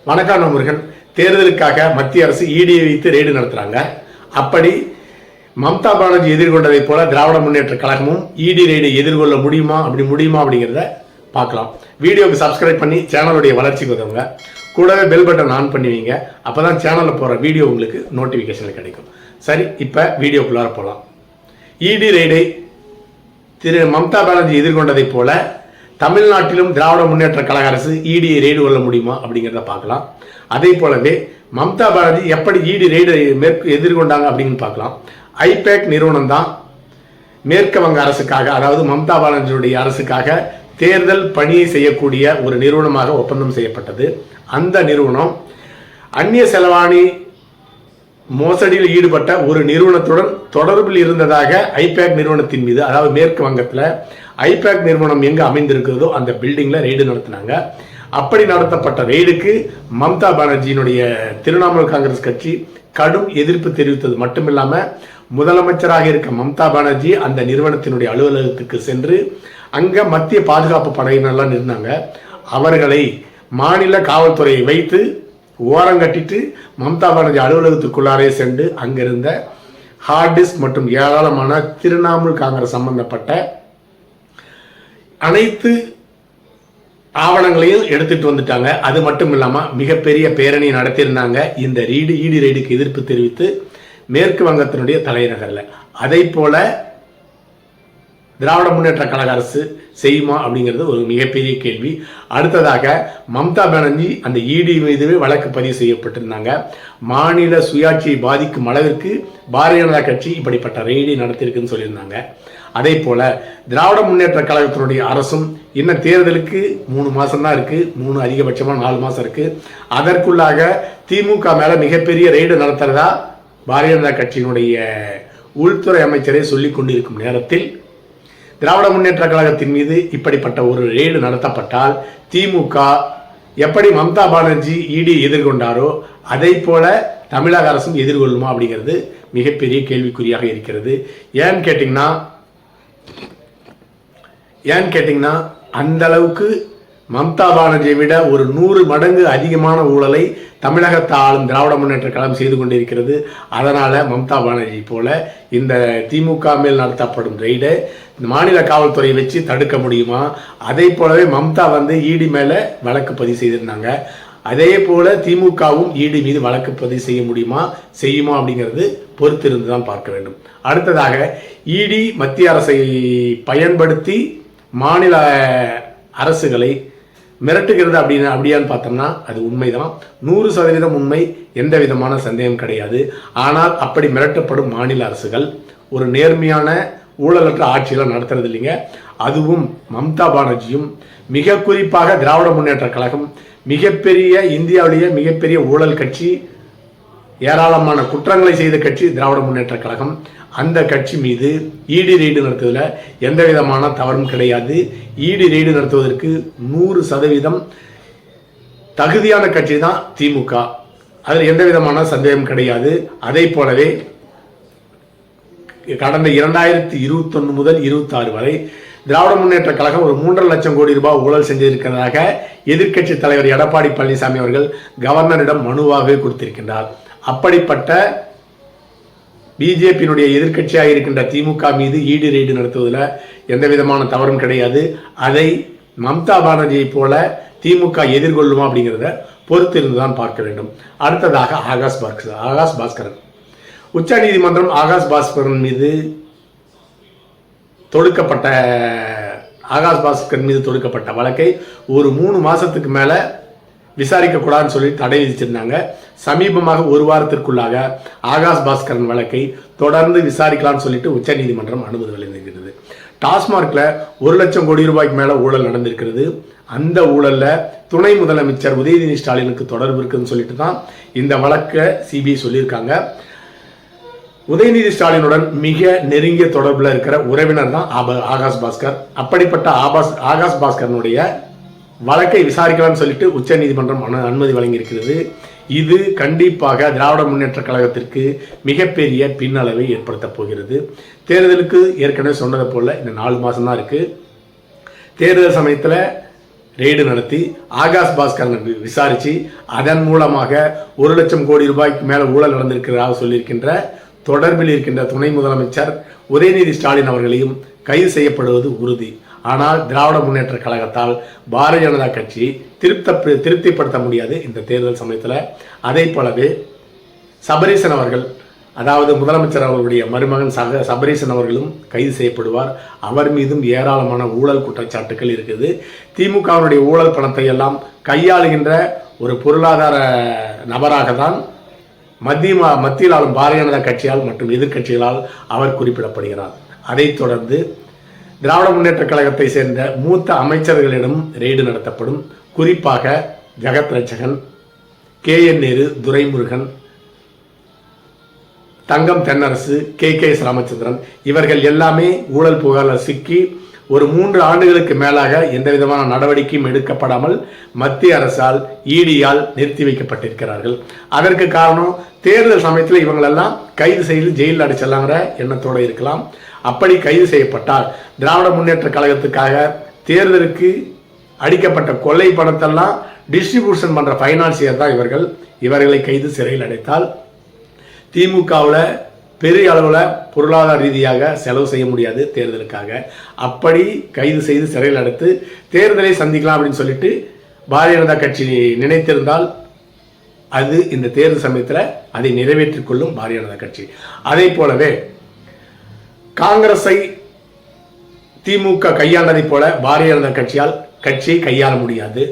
வணக்கம் முருகன். தேர்தலுக்காக மத்திய அரசு இடியை வைத்து ரெய்டு நடத்துறாங்க. அப்படி மம்தா பானர்ஜி எதிர்கொண்டதை போல திராவிட முன்னேற்ற கழகமும் இடி ரெய்டை எதிர்கொள்ள முடியுமா அப்படிங்கிறத பார்க்கலாம். வீடியோக்கு சப்ஸ்கிரைப் பண்ணி சேனலுடைய வளர்ச்சிக்கு உதவுங்க. கூடவே பெல் பட்டன் ஆன் பண்ணுவீங்க. அப்பதான் சேனல்ல போற வீடியோ உங்களுக்கு நோட்டிபிகேஷன் கிடைக்கும். சரி, இப்ப வீடியோக்குள்ளார போலாம். இடி ரெய்டை திரு மம்தா பானர்ஜி எதிர்கொண்டதை போல தமிழ்நாட்டிலும் திராவிட முன்னேற்ற கழக அரசு இடியை ரெய்டு கொள்ள முடியுமா அப்படிங்கிறத பார்க்கலாம். அதே போலவே மம்தா பானர்ஜி எப்படி இடி ரெய்டு எதிர்கொண்டாங்க அப்படின்னு பார்க்கலாம். ஐபேக் நிறுவனம் தான் மேற்கு வங்க அரசுக்காக, அதாவது மம்தா பானர்ஜியுடைய அரசுக்காக தேர்தல் பணியை செய்யக்கூடிய ஒரு நிறுவனமாக ஒப்பந்தம் செய்யப்பட்டது. அந்த நிறுவனம் அந்நிய செலவாணி மோசடியில் ஈடுபட்ட ஒரு நிறுவனத்துடன் தொடர்பில் இருந்ததாக ஐபேக் நிறுவனத்தின் மீது, அதாவது மேற்கு வங்கத்தில் ஐபேக் நிறுவனம் எங்க அமைந்திருக்கிறதோ அந்த பில்டிங்ல ரெய்டு நடத்தினாங்க. அப்படி நடத்தப்பட்ட ரெய்டுக்கு மம்தா பானர்ஜியினுடைய திரிணாமுல் காங்கிரஸ் கட்சி கடும் எதிர்ப்பு தெரிவித்தது மட்டுமில்லாம முதலமைச்சராக இருக்க மம்தா பானர்ஜி அந்த நிறுவனத்தினுடைய அலுவலகத்துக்கு சென்று அங்க மத்திய பாதுகாப்பு படையினர்லாம் இருந்தாங்க. அவர்களை மாநில காவல்துறையை வைத்து ஓரங்கட்டிட்டு மம்தா பானர்ஜி அலுவலகத்துக்குள்ளாரே சென்று அங்கிருந்த ஹார்ட் டிஸ்க் மற்றும் ஏராளமான திரிணாமுல் காங்கிரஸ் சம்பந்தப்பட்ட அனைத்து ஆவணங்களையும் எடுத்துட்டு வந்துட்டாங்க. அது மட்டும் இல்லாம மிகப்பெரிய பேரணி நடத்தியிருந்தாங்க இந்த இடி ரெய்டுக்கு எதிர்ப்பு தெரிவித்து மேற்கு வங்கத்தினுடைய தலைநகர்ல. அதை போல திராவிட முன்னேற்ற கழக அரசு செய்யுமா அப்படிங்கிறது ஒரு மிகப்பெரிய கேள்வி. அடுத்ததாக மம்தா பானர்ஜி அந்த இடி மீதுவே வழக்கு பதிவு செய்யப்பட்டிருந்தாங்க. மாநில சுயாட்சியை பாதிக்கும் அளவிற்கு பாரதிய ஜனதா கட்சி இப்படிப்பட்ட ரெய்டை நடத்தியிருக்குன்னு சொல்லியிருந்தாங்க. அதே போல திராவிட முன்னேற்ற கழகத்தினுடைய அரசும் இன்னும் தேர்தலுக்கு 3 மாசம் தான் இருக்கு, 3 அதிகபட்சமா 4 மாசம் இருக்கு. அதற்குள்ளாக திமுக மேல மிகப்பெரிய ரெய்டு நடத்துறதா பாரதிய ஜனதா கட்சியினுடைய உள்துறை அமைச்சரே சொல்லிக் கொண்டிருக்கும் நேரத்தில் திராவிட முன்னேற்ற கழகத்தின் மீது இப்படிப்பட்ட ஒரு ரெய்டு நடத்தப்பட்டால் திமுக எப்படி மம்தா பானர்ஜி இடி எதிர்கொண்டாரோ அதை போல தமிழக அரசும் எதிர்கொள்ளுமா அப்படிங்கிறது மிகப்பெரிய கேள்விக்குறியாக இருக்கிறது. ஏன்னு கேட்டீங்கன்னா அந்த அளவுக்கு மம்தா பானர்ஜியை விட ஒரு 100 மடங்கு அதிகமான ஊழலை தமிழகத்தை ஆளும் திராவிட முன்னேற்ற கழகம் செய்து கொண்டிருக்கிறது. அதனால மம்தா பானர்ஜி போல இந்த திமுக மேல் நடத்தப்படும் ரெய்டை மாநில காவல்துறையை வச்சு தடுக்க முடியுமா? அதே போலவே மம்தா இடி மேல வழக்கு பதிவு செய்திருந்தாங்க. அதே போல திமுகவும் இடி மீது வழக்கு பதிவு செய்ய முடியுமா, செய்யுமா அப்படிங்கிறது பொறுத்திருந்து தான் பார்க்க வேண்டும். அடுத்ததாக இடி மத்திய அரசை பயன்படுத்தி மாநில அரசுகளை மிரட்டுகிறது அப்படியான்னு பார்த்தோம்னா அது உண்மைதான், 100% உண்மை, எந்த விதமான சந்தேகம் கிடையாது. ஆனால் அப்படி மிரட்டப்படும் மாநில அரசுகள் ஒரு நேர்மையான ஊழலற்ற ஆட்சியெல்லாம் நடத்துறது இல்லைங்க. அதுவும் மம்தா பானர்ஜியும் மிக குறிப்பாக திராவிட முன்னேற்ற கழகம் மிகப்பெரிய இந்தியாவிலேயே மிகப்பெரிய ஊழல் கட்சி, ஏராளமான குற்றங்களை செய்த கட்சி திராவிட முன்னேற்ற கழகம். அந்த கட்சி மீது இடி ரெய்டு நடத்துவதில் எந்த விதமான தவறும் கிடையாது. இடி ரெய்டு நடத்துவதற்கு 100% தகுதியான கட்சி தான் திமுக. அதில் எந்த விதமான சந்தேகம் கிடையாது. அதே போலவே கடந்த 2021 முதல் 26 வரை திராவிட முன்னேற்ற கழகம் ஒரு 3.5 லட்சம் கோடி ரூபாய் ஊழல் செஞ்சிருக்கிறதாக எதிர்க்கட்சி தலைவர் எடப்பாடி பழனிசாமி அவர்கள் கவர்னரிடம் மனுவாக கொடுத்திருக்கின்றார். அப்படிப்பட்ட பிஜேபியினுடைய எதிர்க்கட்சியாக இருக்கின்ற திமுக மீது இடி ரெய்டு நடத்துவதில் எந்த விதமான தவறும் கிடையாது. அதை மம்தா பானர்ஜியை போல திமுக எதிர்கொள்ளுமா அப்படிங்கிறத பொறுத்திருந்துதான் பார்க்க வேண்டும். அடுத்ததாக ஆகாஷ் பாஸ்கரன். உச்ச நீதிமன்றம் ஆகாஷ் பாஸ்கரன் மீது தொடுக்கப்பட்ட வழக்கை ஒரு 3 மாசத்துக்கு மேல விசாரிக்க கூடாதுன்னு சொல்லி தடை விதிச்சிருந்தாங்க. சமீபமாக 1 வாரத்திற்குள்ளாக ஆகாஷ் பாஸ்கரன் வழக்கை தொடர்ந்து விசாரிக்கலாம்னு சொல்லிட்டு உச்ச நீதிமன்றம் அனுமதி வழங்கியிருக்கிறது. டாஸ்மார்க்ல 1 லட்சம் கோடி ரூபாய்க்கு மேல ஊழல் நடந்திருக்கிறது. அந்த ஊழல்ல துணை முதலமைச்சர் உதயநிதி ஸ்டாலினுக்கு தொடர்பு இருக்குன்னு சொல்லிட்டு தான் இந்த வழக்கை சிபிஐ சொல்லியிருக்காங்க. உதயநிதி ஸ்டாலினுடன் மிக நெருங்கிய தொடர்புல இருக்கிற உறவினர் தான் ஆகாஷ் பாஸ்கர். அப்படிப்பட்ட ஆகாஷ் பாஸ்கரனுடைய வழக்கை விசாரிக்கலாம்னு சொல்லிட்டு உச்ச நீதிமன்றம் அனுமதி வழங்கியிருக்கிறது. இது கண்டிப்பாக திராவிட முன்னேற்ற கழகத்திற்கு மிகப்பெரிய பின்னடைவை ஏற்படுத்த போகிறது. தேர்தலுக்கு ஏற்கனவே சொன்னதை போல இந்த 4 மாசம் தான் இருக்கு. தேர்தல் சமயத்தில் ரெய்டு நடத்தி ஆகாஷ் பாஸ்கரனை விசாரித்து அதன் மூலமாக 1 லட்சம் கோடி ரூபாய்க்கு மேலே ஊழல் நடந்திருக்கிறதாக சொல்லியிருக்கின்ற தொடர்பில் இருக்கின்ற துணை முதலமைச்சர் உதயநிதி ஸ்டாலின் அவர்களையும் கைது செய்யப்படுவது உறுதி. ஆனால் திராவிட முன்னேற்ற கழகத்தால் பாரதிய ஜனதா கட்சி திருப்திப்படுத்த முடியாது இந்த தேர்தல் சமயத்தில். அதே போலவே சபரீசன் அவர்கள், அதாவது முதலமைச்சர் அவர்களுடைய மருமகன் சபரீசன் அவர்களும் கைது செய்யப்படுவார். அவர் மீதும் ஏராளமான ஊழல் குற்றச்சாட்டுகள் இருக்குது. திமுகவினுடைய ஊழல் பணத்தை எல்லாம் கையாளுகின்ற ஒரு பொருளாதார நபராக தான் மத்தியில் ஆளும் பாரதிய ஜனதா கட்சியால் மற்றும் எதிர்க்கட்சிகளால் அவர் குறிப்பிடப்படுகிறார். அதைத் தொடர்ந்து திராவிட முன்னேற்ற கழகத்தை சேர்ந்த மூத்த அமைச்சர்களிடம் ரெய்டு நடத்தப்படும். குறிப்பாக ஜெகத் ரட்சகன், KN நேரு, துரைமுருகன், தங்கம் தென்னரசு, KS ராமச்சந்திரன் இவர்கள் எல்லாமே ஊழல் புகாரில் சிக்கி ஒரு 3 ஆண்டுகளுக்கு மேலாக எந்த விதமான நடவடிக்கையும் எடுக்கப்படாமல் மத்திய அரசால் EDயால் நிறுத்தி வைக்கப்பட்டிருக்கிறார்கள். அதற்கு காரணம் தேர்தல் சமயத்தில் இவங்களெல்லாம் கைது செய்து ஜெயிலில் அடிச்சிடலாங்கிற எண்ணத்தோடு இருக்கலாம். அப்படி கைது செய்யப்பட்டால் திராவிட முன்னேற்ற கழகத்துக்காக தேர்தலுக்கு அடிக்கப்பட்ட கொள்ளை பணத்தெல்லாம் டிஸ்ட்ரிபியூஷன் பண்ற ஃபைனான்சியர் தான் இவர்களை கைது சிறையில் அடைத்தால் திமுகவில் பெரிய அளவில் பொருளாதார ரீதியாக செலவு செய்ய முடியாது தேர்தலுக்காக. அப்படி கைது செய்து சிறையில் அடைத்து தேர்தலை சந்திக்கலாம் அப்படின்னு சொல்லிட்டு பாரதிய ஜனதா கட்சி நினைத்திருந்தால் அது இந்த தேர்தல் சமயத்தில் அதை நிறைவேற்றிக் கொள்ளும் பாரதிய ஜனதா கட்சி. அதே போலவே காங்கிரஸை திமுக கையாண்டதை போல பாரதிய ஜனதா கட்சியை கையாள முடியாது.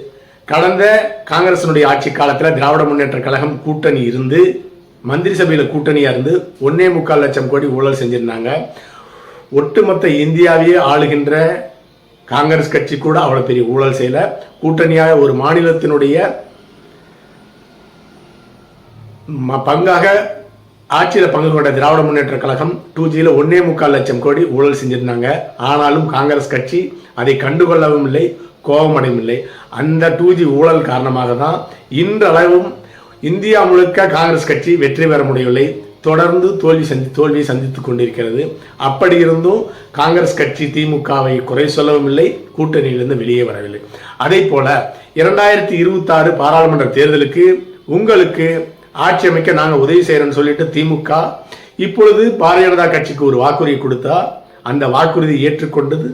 கடந்த காங்கிரசினுடைய ஆட்சி காலத்தில் திராவிட முன்னேற்ற கழகம் கூட்டணி இருந்து மந்திரி சபையில் கூட்டணியா இருந்து 1.25 லட்சம் கோடி ஊழல் செஞ்சிருந்தாங்க. ஒட்டுமொத்த இந்தியாவையே ஆளுகின்ற காங்கிரஸ் கட்சி கூட அவ்வளவு பெரிய ஊழல் செய்யல. கூட்டணியாக ஒரு மாநிலத்தினுடைய பங்காக ஆட்சியில் பங்கு கொண்ட திராவிட முன்னேற்ற கழகம் 2Gல 1.25 லட்சம் கோடி ஊழல் செஞ்சிருந்தாங்க. ஆனாலும் காங்கிரஸ் கட்சி அதை கண்டுகொள்ளவும் இல்லை, கோபமடையும் இல்லை. அந்த 2G ஊழல் காரணமாக தான் இன்றளவும் இந்தியா முழுக்க காங்கிரஸ் கட்சி வெற்றி பெற முடியவில்லை. தொடர்ந்து தோல்வியை சந்தித்துக் கொண்டிருக்கிறது. அப்படி இருந்தும் காங்கிரஸ் கட்சி திமுகவை குறை சொல்லவும் இல்லை, கூட்டணியிலிருந்து வெளியே வரவில்லை. அதே போல 2026 பாராளுமன்ற தேர்தலுக்கு உங்களுக்கு ஆட்சி அமைக்க நாங்கள் உதவி செய்யறோம்னு சொல்லிட்டு திமுக இப்பொழுது பாரதிய ஜனதா கட்சிக்கு ஒரு வாக்குறுதி கொடுத்தா அந்த வாக்குறுதி ஏற்றுக்கொண்டது.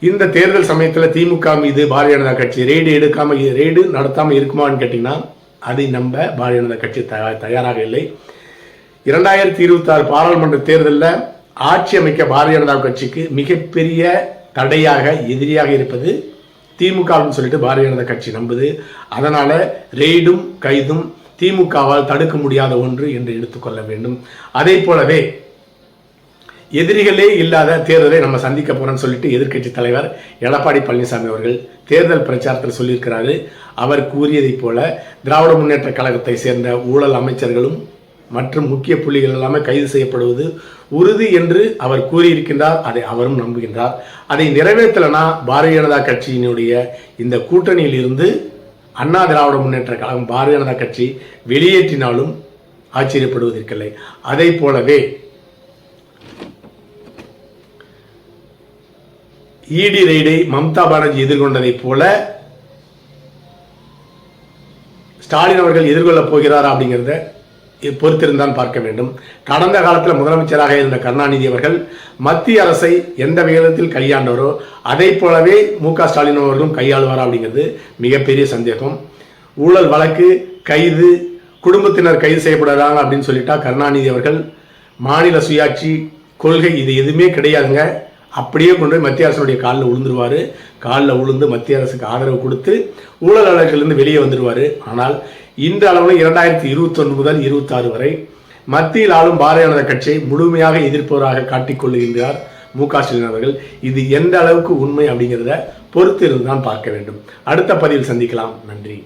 இந்த தேர்தல் சமயத்தில் திமுக மீது பாரதிய ஜனதா கட்சி ரெய்டு நடத்தாம இருக்குமான்னு கேட்டீங்கன்னா அதை நம்ப பாரதிய ஜனதா கட்சி தயாராக இல்லை. 2026 பாராளுமன்ற தேர்தலில் ஆட்சி அமைக்க பாரதிய ஜனதா கட்சிக்கு மிகப்பெரிய தடையாக எதிரியாக இருப்பது திமுகன்னு சொல்லிட்டு பாரதிய ஜனதா கட்சி நம்புது. அதனால ரெய்டும் கைதும் திமுகவால் தடுக்க முடியாத ஒன்று என்று எடுத்துக்கொள்ள வேண்டும். அதே போலவே எதிரிகளே இல்லாத தேர்தலை நம்ம சந்திக்க போறோம்னு சொல்லிட்டு எதிர்க்கட்சி தலைவர் எடப்பாடி பழனிசாமி அவர்கள் தேர்தல் பிரச்சாரத்தில் சொல்லியிருக்கிறாரு. அவர் கூறியதை போல திராவிட முன்னேற்ற கழகத்தை சேர்ந்த ஊழல் அமைச்சர்களும் மற்றும் முக்கிய புள்ளிகள் எல்லாமே கைது செய்யப்படுவது உறுதி என்று அவர் கூறியிருக்கின்றார். அதை அவரும் நம்புகின்றார். அதை நிறைவேற்றலனா பாரதிய ஜனதா கட்சியினுடைய இந்த கூட்டணியில் இருந்து அண்ணா திராவிட முன்னேற்ற கழகம் பாரதிய ஜனதா கட்சி வெளியேற்றினாலும் ஆச்சரியப்படுவதற்கில்லை. அதை போலவே ED ரெய்டை மம்தா பானர்ஜி எதிர்கொண்டதை போல ஸ்டாலின் அவர்கள் எதிர்கொள்ளப் போகிறாரா அப்படிங்கிறத பொறுத்திருந்தான் பார்க்க வேண்டும். கடந்த காலத்தில் முதலமைச்சராக இருந்த கருணாநிதி அவர்கள் மத்திய அரசை எந்த விகிதத்தில் கையாண்டவரோ அதை போலவே MK ஸ்டாலின் அவர்களும் கையாளுவாரா அப்படிங்கிறது மிகப்பெரிய சந்தேகம். ஊழல் வழக்கு, கைது, குடும்பத்தினர் கைது செய்யப்படுறாங்க அப்படின்னு சொல்லிட்டா கருணாநிதி அவர்கள் மாநில சுயாட்சி கொள்கை இது எதுவுமே கிடையாதுங்க, அப்படியே கொண்டு போய் மத்திய அரசுடைய காலில் விழுந்துருவாரு. காலில் விழுந்து மத்திய அரசுக்கு ஆதரவு கொடுத்து ஊழல் வழக்கிலிருந்து வெளியே வந்துடுவார். ஆனால் இந்த அளவில் 2021 முதல் 26 வரை மத்தியில் ஆளும் பாரதிய ஜனதா கட்சியை முழுமையாக எதிர்ப்பவராக காட்டிக்கொள்ளுகின்றார் MK ஸ்டாலின் அவர்கள். இது எந்த அளவுக்கு உண்மை அப்படிங்கிறத பொறுத்து இருந்து தான் பார்க்க வேண்டும். அடுத்த பதிவில் சந்திக்கலாம். நன்றி.